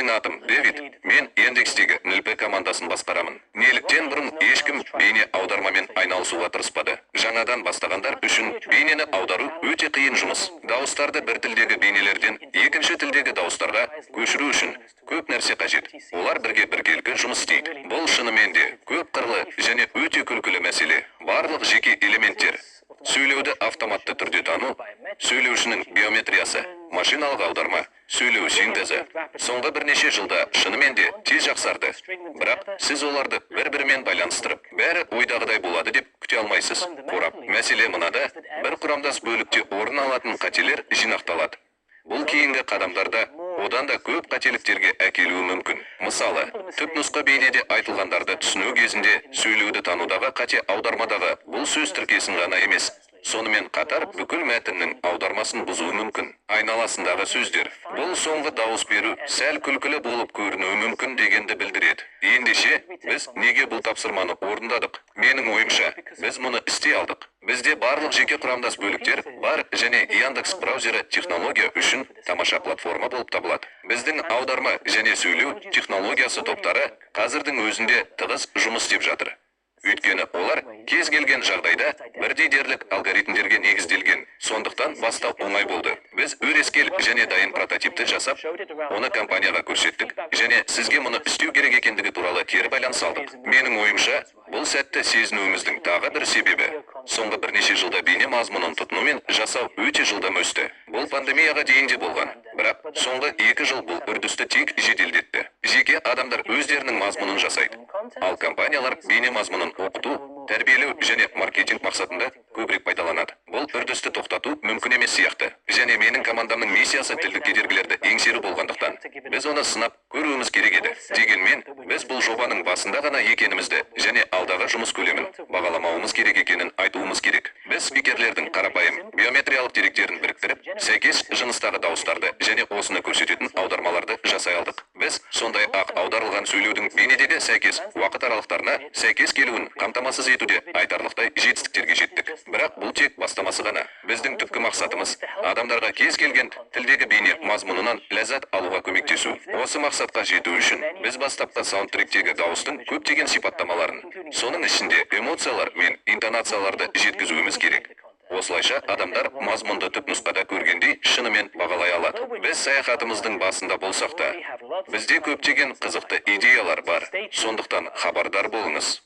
Менің атым Дэвид, мен Яндекстегі НЛП командасын басқарамын. Неліктен бұрын ешкім бейне аудармамен айналысуға тырыспады. Жаңадан бастағандар үшін бейнені аудару өте қиын жұмыс. Дауыстарды бір тілдегі бейнелерден екінші тілдегі дауыстарға көшіру үшін көп нәрсе қажет. Олар біркелкі жұмыс істейді. Бұл шынымен де көп қырлы және өте күлкілі мәселе. Барлық жеке элементтер. Сөйлеуді автоматты түрде тану, сөйлеушінің биометриясы, машиналық аударма, сөйлеу синтезі. Соңғы бірнеше жылда шынымен де тез жақсарды. Бірақ сіз оларды бір-бірімен байланыстырып, бәрі ойдағыдай болады деп күте алмайсыз. Қорап, мәселе мынада, бір құрамдас бөлікте орын алатын қателер жинақталады. Бұл кейінгі қадамдарда одан да көп қателіктерге әкелуі мүмкін. Мысалы, түпнұсқа бейнеде айтылғандарды түсіну кезінде сөйлеуді танудағы қате аудармадағы бұл сөз тіркесін ғана емес, сонымен қатар бүкіл мәтіннің аудармасын бұзуы мүмкін. Айналасындағы сөздер. Бұл соңғы дауыс беру сәл күлкілі болып көрінуі мүмкін дегенді білдіреді. Ендеше, біз неге бұл тапсырманы орындадық? Менің ойымша, біз мұны істей алдық. Бізде барлық жеке құрамдас бөліктер бар және Яндекс браузері технология үшін тамаша платформа болып табылады. Біздің аударма және сөйлеу технологиясы топтары қазірдің өзінде тығыз жұмыс істеп жатыр. Өйткені олар кез келген жағдайда бірдей дерлік алгоритмдерге негізделген. Сондықтан бастау оңай болды. Біз өрескел және дайын прототипті жасап, оны компанияға көрсеттік және сізге мұны істеу керек екендігі туралы кері байланыс алдық. Менің ойымша, бұл сәтті сезінуіміздің тағы бір себебі. Соңғы бірнеше жылда бейне мазмұнын тұтыну мен жасау өте жылдам өсті. Бұл пандемияға дейін де болған. Бірақ соңғы 2 жыл бұл үрдісті тек жеделдетті. Жеке адамдар өздерінің мазмұнын жасайды. Ал компаниялар бейне мазмұнын оқыту, тәрбиелеу және маркетинг мақсатында көбірек пайдаланады. Бұл үрдісті тоқтату мүмкін емес сияқты. Және менің командамның миссиясы тілдік кедергілерді еңсеру болғандықтан, біз оны сынап көруіміз керек еді. Дегенмен, біз бұл жобаның басында ғана екенімізді және алдағы жұмыс көлемін бағаламауымыз керек екенін айтуымыз керек. Біз спикерлердің қарапайым биометриялық деректерін біріктіріп, сәйкес жыныстағы дауыстарды және осыны көрсететін аудармаларды жасай алдық. Біз сондай-ақ аударылған сөйлеудің бейнедегі сәйкес уақыт аралықтарына сәйкес келуін қамтамасыз етуде айтарлықтай жетістіктерге жеттік. Бірақ бұл тек бастамасы ғана. Біздің түпкі мақсатымыз адамдарға кез келген тілдегі бейне мазмұнынан ләззат алуға көмектесу. Осы мақсатқа жету үшін біз бастапқы саундтректегі дауыстың көптеген сипаттамаларын, соның ішінде эмоциялар мен интонацияларды жеткізуіміз керек. Осылайша адамдар мазмұнды түпнұсқада көргендей шынымен бағалай алады. Біз саяхатымыздың басында болсақ та, бізде көптеген қызықты идеялар бар. Сондықтан хабардар болыңыз.